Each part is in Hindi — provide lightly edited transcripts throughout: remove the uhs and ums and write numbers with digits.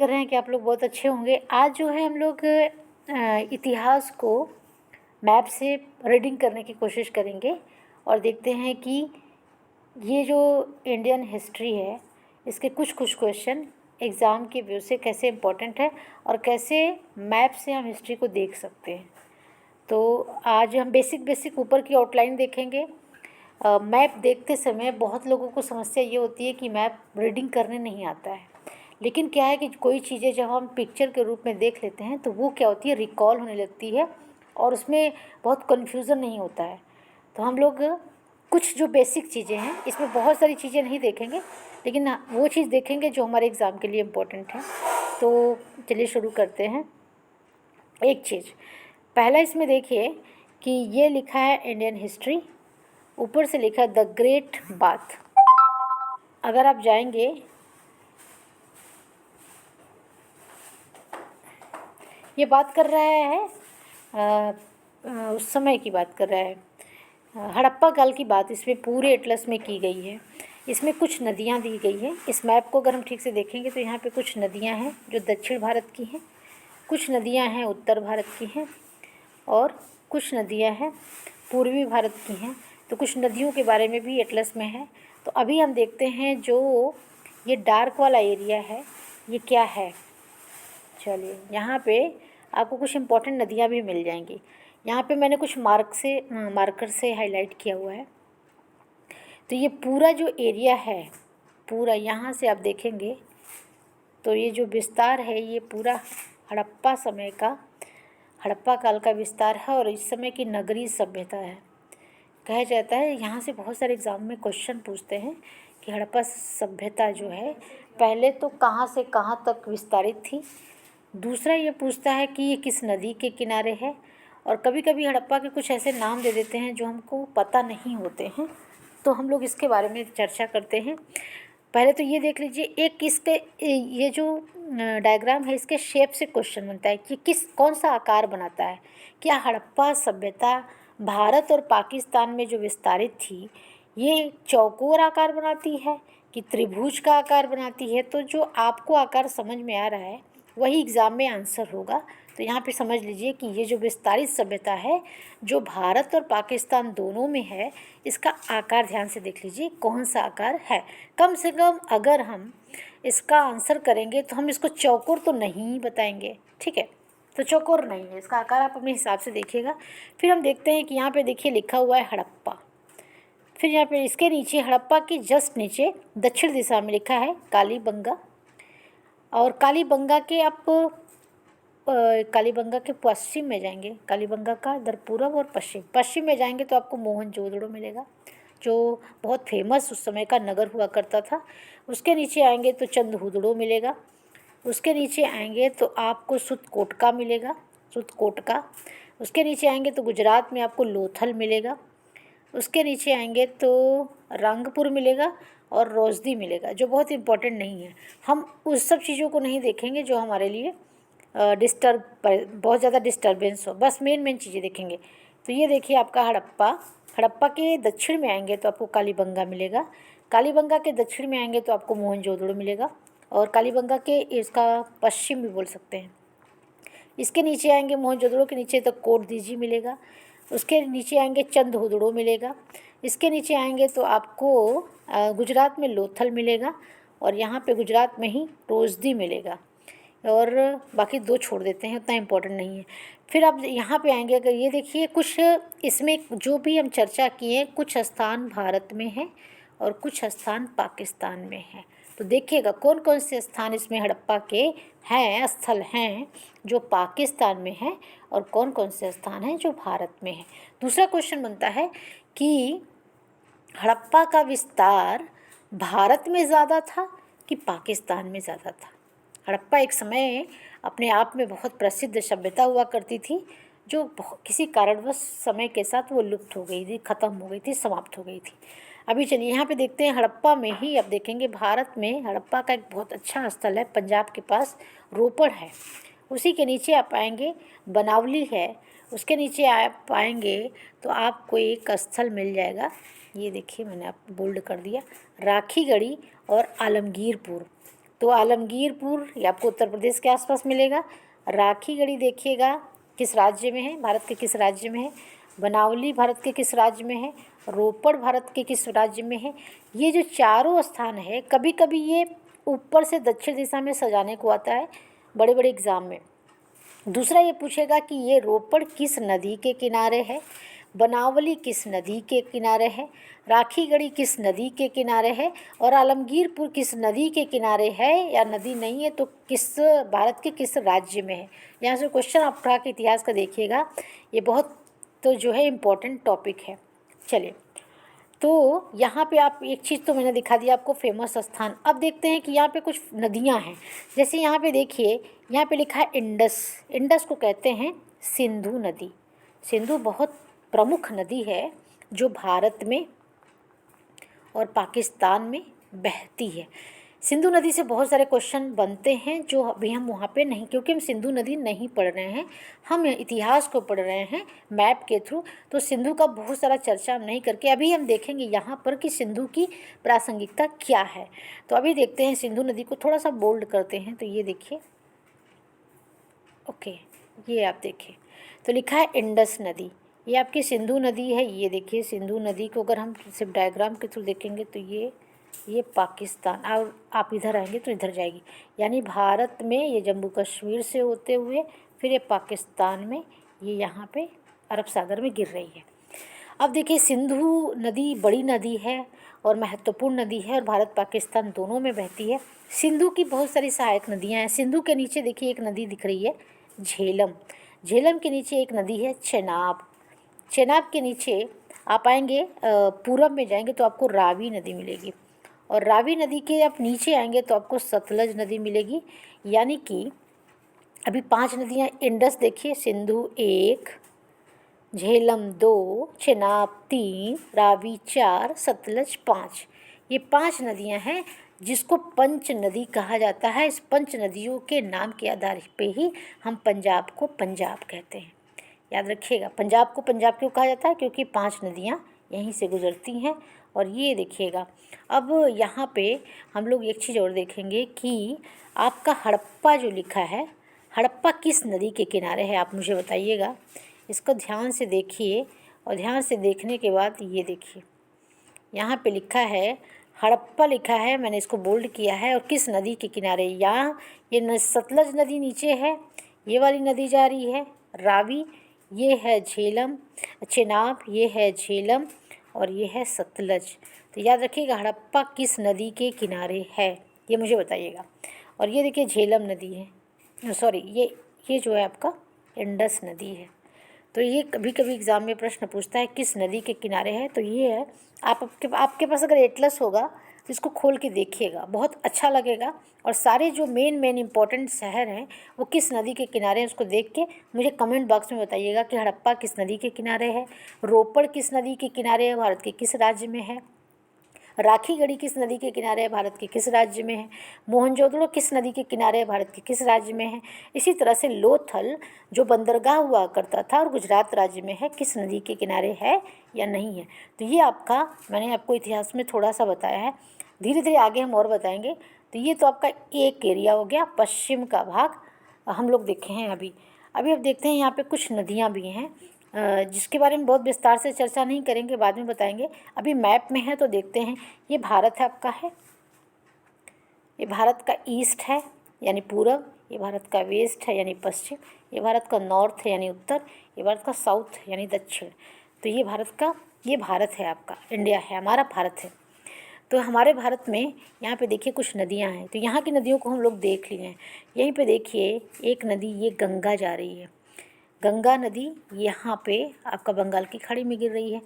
कर रहे हैं कि आप लोग बहुत अच्छे होंगे। आज जो है हम लोग इतिहास को मैप से रीडिंग करने की कोशिश करेंगे और देखते हैं कि ये जो इंडियन हिस्ट्री है इसके कुछ कुछ क्वेश्चन एग्ज़ाम के व्यू से कैसे इम्पोर्टेंट है और कैसे मैप से हम हिस्ट्री को देख सकते हैं। तो आज हम बेसिक ऊपर की आउटलाइन देखेंगे। मैप देखते समय बहुत लोगों को समस्या ये होती है कि मैप रीडिंग करने नहीं आता है, लेकिन क्या है कि कोई चीज़ें जब हम पिक्चर के रूप में देख लेते हैं तो वो क्या होती है, रिकॉल होने लगती है और उसमें बहुत कन्फ्यूज़न नहीं होता है। तो हम लोग कुछ जो बेसिक चीज़ें हैं, इसमें बहुत सारी चीज़ें नहीं देखेंगे, लेकिन वो चीज़ देखेंगे जो हमारे एग्ज़ाम के लिए इम्पोर्टेंट है। तो चलिए शुरू करते हैं। एक चीज़ पहला इसमें देखिए कि ये लिखा है इंडियन हिस्ट्री, ऊपर से लिखा है द ग्रेट बाथ। अगर आप जाएंगे ये बात कर रहा है उस समय की बात कर रहा है, हड़प्पा काल की बात इसमें पूरे एटलस में की गई है। इसमें कुछ नदियाँ दी गई हैं। इस मैप को अगर हम ठीक से देखेंगे तो यहाँ पे कुछ नदियाँ हैं जो दक्षिण भारत की हैं, कुछ नदियाँ हैं उत्तर भारत की हैं और कुछ नदियाँ हैं पूर्वी भारत की हैं। तो कुछ नदियों के बारे में भी एटलस में है। तो अभी हम देखते हैं जो ये डार्क वाला एरिया है ये क्या है। चलिए यहाँ पे आपको कुछ इम्पोर्टेंट नदियाँ भी मिल जाएंगी। यहाँ पे मैंने कुछ मार्कर से हाईलाइट किया हुआ है। तो ये पूरा जो एरिया है, पूरा यहाँ से आप देखेंगे तो ये जो विस्तार है ये पूरा हड़प्पा काल का विस्तार है और इस समय की नगरीय सभ्यता है। कहा जाता है, यहाँ से बहुत सारे एग्ज़ाम में क्वेश्चन पूछते हैं कि हड़प्पा सभ्यता जो है पहले तो कहाँ से कहाँ तक विस्तारित थी। दूसरा ये पूछता है कि ये किस नदी के किनारे है, और कभी कभी हड़प्पा के कुछ ऐसे नाम दे देते हैं जो हमको पता नहीं होते हैं। तो हम लोग इसके बारे में चर्चा करते हैं। पहले तो ये देख लीजिए, एक इसके ये जो डायग्राम है इसके शेप से क्वेश्चन बनता है कि कौन सा आकार बनाता है। क्या हड़प्पा सभ्यता भारत और पाकिस्तान में जो विस्तारित थी ये चौकोर आकार बनाती है कि त्रिभुज का आकार बनाती है। तो जो आपको आकार समझ में आ रहा है वही एग्ज़ाम में आंसर होगा। तो यहाँ पे समझ लीजिए कि ये जो विस्तारित सभ्यता है जो भारत और पाकिस्तान दोनों में है, इसका आकार ध्यान से देख लीजिए कौन सा आकार है। कम से कम अगर हम इसका आंसर करेंगे तो हम इसको चौकोर तो नहीं बताएंगे, ठीक है। तो चौकोर नहीं है, इसका आकार आप अपने हिसाब से देखिएगा। फिर हम देखते हैं कि यहाँ पे देखिए लिखा हुआ है हड़प्पा। फिर यहाँ पे इसके नीचे हड़प्पा के जस्ट नीचे दक्षिण दिशा में लिखा है कालीबंगा। और कालीबंगा के पश्चिम में जाएंगे, कालीबंगा का इधर पूर्व और पश्चिम में जाएंगे तो आपको मोहनजोदड़ो मिलेगा जो बहुत फेमस उस समय का नगर हुआ करता था। उसके नीचे आएंगे तो चंदहुदड़ो मिलेगा। उसके नीचे आएंगे तो आपको सुतकोटका मिलेगा, सुतकोटका। उसके नीचे आएंगे तो गुजरात में आपको लोथल मिलेगा। उसके नीचे आएंगे तो रंगपुर मिलेगा और रोजदी मिलेगा, जो बहुत इम्पोर्टेंट नहीं है। हम उस सब चीज़ों को नहीं देखेंगे जो हमारे लिए बहुत ज़्यादा डिस्टर्बेंस हो, बस मेन चीज़ें देखेंगे। तो ये देखिए आपका हड़प्पा के दक्षिण में आएंगे तो आपको कालीबंगा मिलेगा। कालीबंगा के दक्षिण में आएंगे तो आपको मोहनजोदड़ो मिलेगा। और कालीबंगा के इसका पश्चिम भी बोल सकते हैं। इसके नीचे आएंगे मोहनजोदड़ो के नीचे तो कोटदीजी मिलेगा। उसके नीचे आएंगे चंदहुदड़ो मिलेगा। इसके नीचे आएंगे तो आपको गुजरात में लोथल मिलेगा और यहाँ पे गुजरात में ही रोजदी मिलेगा। और बाकी दो छोड़ देते हैं, उतना इम्पोर्टेंट नहीं है। फिर आप यहाँ पे आएंगे, अगर ये देखिए कुछ इसमें जो भी हम चर्चा किए, कुछ स्थान भारत में हैं और कुछ स्थान पाकिस्तान में हैं। तो देखिएगा कौन कौन से स्थान इसमें हड़प्पा के हैं, स्थल हैं जो पाकिस्तान में हैं और कौन कौन से स्थान हैं जो भारत में हैं। दूसरा क्वेश्चन बनता है कि हड़प्पा का विस्तार भारत में ज़्यादा था कि पाकिस्तान में ज़्यादा था। हड़प्पा एक समय अपने आप में बहुत प्रसिद्ध सभ्यता हुआ करती थी जो किसी कारणवश समय के साथ वो लुप्त हो गई थी, ख़त्म हो गई थी, समाप्त हो गई थी। अभी चलिए यहाँ पे देखते हैं हड़प्पा में ही अब देखेंगे भारत में हड़प्पा का एक बहुत अच्छा स्थल है, पंजाब के पास रोपड़ है। उसी के नीचे आप आएंगे बनावली है। उसके नीचे आप आएंगे तो आपको एक स्थल मिल जाएगा, ये देखिए मैंने आप बोल्ड कर दिया, राखीगढ़ी और आलमगीरपुर। तो आलमगीरपुर ये आपको उत्तर प्रदेश के आसपास मिलेगा। राखीगढ़ी देखिएगा किस राज्य में है, भारत के किस राज्य में है। बनावली भारत के किस राज्य में है। रोपड़ भारत के किस राज्य में है। ये जो चारों स्थान है, कभी कभी ये ऊपर से दक्षिण दिशा में सजाने को आता है बड़े बड़े एग्जाम में। दूसरा ये पूछेगा कि ये रोपड़ किस नदी के किनारे है, बनावली किस नदी के किनारे है, राखीगढ़ी किस नदी के किनारे है, और आलमगीरपुर किस नदी के किनारे है या नदी नहीं है तो किस भारत के किस राज्य में है। यहाँ से क्वेश्चन आप उठा के इतिहास का देखिएगा, ये बहुत तो जो है इम्पोर्टेंट टॉपिक है। चलिए, तो यहाँ पे आप एक चीज़ तो मैंने दिखा दिया आपको, फेमस स्थान। अब देखते हैं कि यहाँ पे कुछ नदियाँ हैं। जैसे यहाँ पे देखिए, यहाँ पे लिखा है इंडस। इंडस को कहते हैं सिंधु नदी। सिंधु बहुत प्रमुख नदी है जो भारत में और पाकिस्तान में बहती है। सिंधु नदी से बहुत सारे क्वेश्चन बनते हैं जो अभी हम वहाँ पे नहीं, क्योंकि हम सिंधु नदी नहीं पढ़ रहे हैं, हम इतिहास को पढ़ रहे हैं मैप के थ्रू। तो सिंधु का बहुत सारा चर्चा हम नहीं करके अभी हम देखेंगे यहाँ पर कि सिंधु की प्रासंगिकता क्या है। तो अभी देखते हैं सिंधु नदी को, थोड़ा सा बोल्ड करते हैं। तो ये देखिए, ओके, ये आप देखिए तो लिखा है इंडस नदी, ये आपकी सिंधु नदी है। ये देखिए सिंधु नदी को अगर हम सिर्फ डायग्राम के थ्रू देखेंगे तो ये पाकिस्तान, और आप इधर आएंगे तो इधर जाएगी, यानी भारत में ये जम्मू कश्मीर से होते हुए फिर ये पाकिस्तान में ये यहाँ पे अरब सागर में गिर रही है। अब देखिए सिंधु नदी बड़ी नदी है और महत्वपूर्ण नदी है और भारत पाकिस्तान दोनों में बहती है। सिंधु की बहुत सारी सहायक नदियाँ हैं। सिंधु के नीचे देखिए एक नदी दिख रही है झेलम। झेलम के नीचे एक नदी है चेनाब। चेनाब के नीचे आप आएंगे पूरब में जाएंगे तो आपको रावी नदी मिलेगी, और रावी नदी के आप नीचे आएंगे तो आपको सतलज नदी मिलेगी। यानी कि अभी 5 नदियाँ, इंडस देखिए, सिंधु 1, झेलम 2, चेनाब 3, रावी 4, सतलज 5। ये 5 नदियाँ हैं जिसको पंच नदी कहा जाता है। इस पंच नदियों के नाम के आधार पे ही हम पंजाब को पंजाब कहते हैं। याद रखिएगा, पंजाब को पंजाब क्यों कहा जाता है, क्योंकि 5 नदियाँ यहीं से गुजरती हैं। और ये देखिएगा, अब यहाँ पे हम लोग एक चीज़ और देखेंगे कि आपका हड़प्पा जो लिखा है, हड़प्पा किस नदी के किनारे है, आप मुझे बताइएगा। इसको ध्यान से देखिए, और ध्यान से देखने के बाद ये देखिए यहाँ पे लिखा है हड़प्पा लिखा है, मैंने इसको बोल्ड किया है, और किस नदी के किनारे। यहाँ ये सतलज नदी नीचे है, ये वाली नदी जा रही है रावी, ये है झेलम, चेनाब, ये है झेलम, और ये है सतलज। तो याद रखिएगा हड़प्पा किस नदी के किनारे है, ये मुझे बताइएगा। और ये देखिए झेलम नदी है, सॉरी ये जो है आपका इंडस नदी है। तो ये कभी कभी एग्ज़ाम में प्रश्न पूछता है किस नदी के किनारे है, तो ये है। आपके पास अगर एटलस होगा तो इसको खोल के देखिएगा, बहुत अच्छा लगेगा। और सारे जो मेन इंपॉर्टेंट शहर हैं वो किस नदी के किनारे हैं उसको देख के मुझे कमेंट बॉक्स में बताइएगा कि हड़प्पा किस नदी के किनारे है, रोपड़ किस नदी के किनारे है, भारत के किस राज्य में है, राखीगढ़ी किस नदी के किनारे है, भारत के किस राज्य में है, मोहनजोदड़ो किस नदी के किनारे है, भारत के किस राज्य में है। इसी तरह से लोथल जो बंदरगाह हुआ करता था और गुजरात राज्य में है, किस नदी के किनारे है या नहीं है। तो ये आपका, मैंने आपको इतिहास में थोड़ा सा बताया है, धीरे धीरे आगे हम और बताएंगे। तो ये तो आपका एक एरिया हो गया, पश्चिम का भाग हम लोग देखे हैं। अभी अब देखते हैं यहाँ पे कुछ नदियाँ भी हैं जिसके बारे में बहुत विस्तार से चर्चा नहीं करेंगे, बाद में बताएंगे। अभी मैप में है तो देखते हैं। ये भारत है आपका है, ये भारत का ईस्ट है यानी पूरब, ये भारत का वेस्ट है यानी पश्चिम, ये भारत का नॉर्थ है यानी उत्तर, ये भारत का साउथ है यानी दक्षिण। तो ये भारत है आपका, इंडिया है, हमारा भारत है। तो हमारे भारत में यहाँ पे देखिए कुछ नदियाँ हैं, तो यहाँ की नदियों को हम लोग देख लिए हैं। यहीं पे देखिए एक नदी, ये गंगा जा रही है, गंगा नदी यहाँ पे आपका बंगाल की खाड़ी में गिर रही है।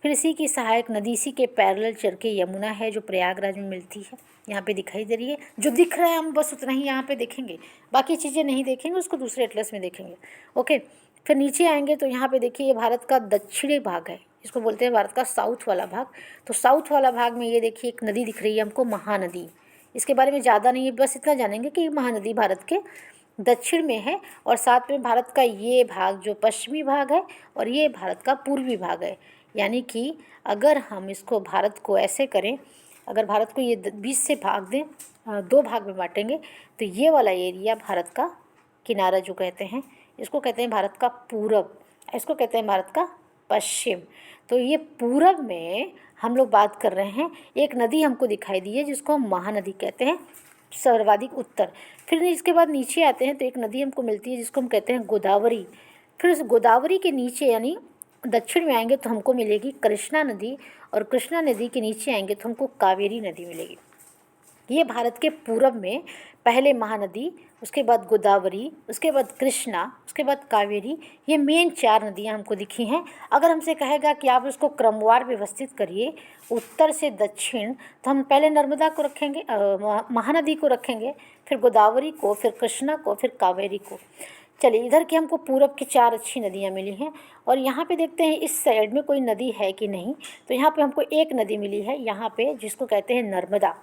फिर इसी की सहायक नदी, इसी के पैरेलल चल के यमुना है जो प्रयागराज में मिलती है, यहाँ पे दिखाई दे रही है। जो दिख रहा है हम बस उतना ही यहाँ पे देखेंगे, बाकी चीज़ें नहीं देखेंगे, उसको दूसरे एटलस में देखेंगे। ओके, फिर नीचे आएंगे तो यहाँ पे देखिए ये भारत का दक्षिणी भाग है, इसको बोलते हैं भारत का साउथ वाला भाग। तो साउथ वाला भाग में ये देखिए एक नदी दिख रही है हमको, महानदी। इसके बारे में ज़्यादा नहीं है, बस इतना जानेंगे कि महानदी भारत के दक्षिण में है, और साथ में भारत का ये भाग जो पश्चिमी भाग है और ये भारत का पूर्वी भाग है। यानी कि अगर हम इसको भारत को ऐसे करें अगर भारत को ये 20 से भाग दें, 2 भाग में बांटेंगे, तो ये वाला एरिया भारत का किनारा जो कहते हैं, इसको कहते हैं भारत का पूरब, इसको कहते हैं भारत का पश्चिम। तो ये पूरब में हम लोग बात कर रहे हैं, एक नदी हमको दिखाई दी है जिसको हम महानदी कहते हैं, सर्वाधिक उत्तर। फिर इसके बाद नीचे आते हैं तो एक नदी हमको मिलती है जिसको हम कहते हैं गोदावरी। फिर उस गोदावरी के नीचे यानी दक्षिण में आएंगे तो हमको मिलेगी कृष्णा नदी, और कृष्णा नदी के नीचे आएंगे तो हमको कावेरी नदी मिलेगी। ये भारत के पूरब में पहले महानदी, उसके बाद गोदावरी, उसके बाद कृष्णा, उसके बाद कावेरी, ये मेन 4 नदियाँ हमको दिखी हैं। अगर हमसे कहेगा कि आप इसको क्रमवार व्यवस्थित करिए उत्तर से दक्षिण, तो हम पहले नर्मदा को रखेंगे, महानदी को रखेंगे, फिर गोदावरी को, फिर कृष्णा को, फिर कावेरी को। चलिए, इधर की हमको पूरब की 4 अच्छी नदियाँ मिली हैं, और यहाँ पे देखते हैं इस साइड में कोई नदी है कि नहीं। तो यहाँ पे हमको एक नदी मिली है यहाँ पे, जिसको कहते हैं नर्मदा।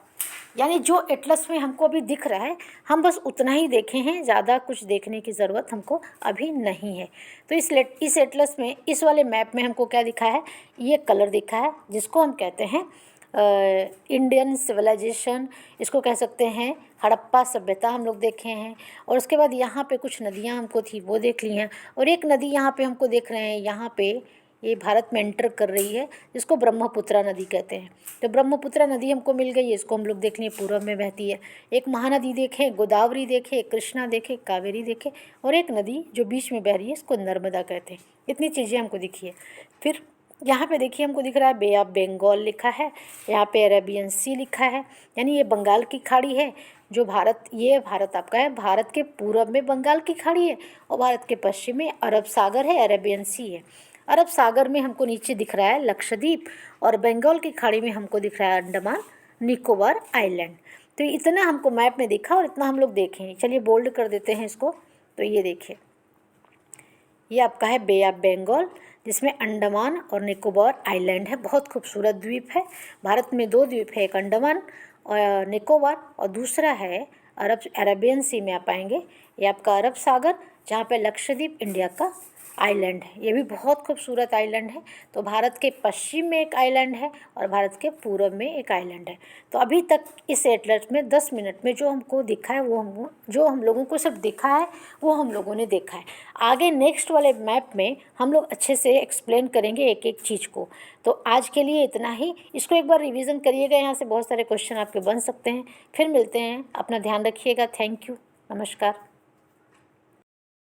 यानी जो एटलस में हमको अभी दिख रहा है, हम बस उतना ही देखे हैं, ज़्यादा कुछ देखने की ज़रूरत हमको अभी नहीं है। तो इस एटलस में, इस वाले मैप में हमको क्या दिखा है, ये कलर दिखा है जिसको हम कहते हैं इंडियन सिविलाइजेशन, इसको कह सकते हैं हड़प्पा सभ्यता हम लोग देखे हैं। और उसके बाद यहाँ पे कुछ नदियाँ हमको थी वो देख ली हैं, और एक नदी यहाँ पे हमको देख रहे हैं, यहाँ पे ये भारत में एंटर कर रही है, जिसको ब्रह्मपुत्रा नदी कहते हैं। तो ब्रह्मपुत्रा नदी हमको मिल गई है, इसको हम लोग देख लिए पूर्व में बहती है। एक महानदी देखें, गोदावरी देखें, कृष्णा देखें, कावेरी देखें, और एक नदी जो बीच में बह रही है इसको नर्मदा कहते हैं। इतनी चीज़ें हमको दिखी है। फिर यहाँ पे देखिए हमको दिख रहा है बे ऑफ बंगाल लिखा है, यहाँ पे अरेबियन सी लिखा है, यानी ये बंगाल की खाड़ी है। जो भारत, ये भारत आपका है, भारत के पूरब में बंगाल की खाड़ी है, और भारत के पश्चिम में अरब सागर है, अरेबियन सी है। अरब सागर में हमको नीचे दिख रहा है लक्षद्वीप, और बंगाल की खाड़ी में हमको दिख रहा है अंडमान निकोबार आइलैंड। तो इतना हमको मैप में दिखा और इतना हम लोग देखें। चलिए बोल्ड कर देते हैं इसको। तो ये देखिए, ये आपका है बे ऑफ बंगाल, जिसमें अंडमान और निकोबार आइलैंड है। बहुत खूबसूरत द्वीप है। भारत में 2 द्वीप है, एक अंडमान और निकोबार, और दूसरा है अरेबियन सी में आप पाएंगे। ये आपका अरब सागर, जहाँ पे लक्षद्वीप इंडिया का आइलैंड है। ये भी बहुत खूबसूरत आइलैंड है। तो भारत के पश्चिम में एक आइलैंड है और भारत के पूरब में एक आइलैंड है। तो अभी तक इस एटलस में 10 मिनट में जो हमको दिखा है, वो जो हम लोगों को सिर्फ दिखा है वो हम लोगों ने देखा है। आगे नेक्स्ट वाले मैप में हम लोग अच्छे से एक्सप्लेन करेंगे एक एक चीज़ को। तो आज के लिए इतना ही। इसको एक बार रिविज़न करिएगा, यहाँ से बहुत सारे क्वेश्चन आपके बन सकते हैं। फिर मिलते हैं, अपना ध्यान रखिएगा। थैंक यू, नमस्कार।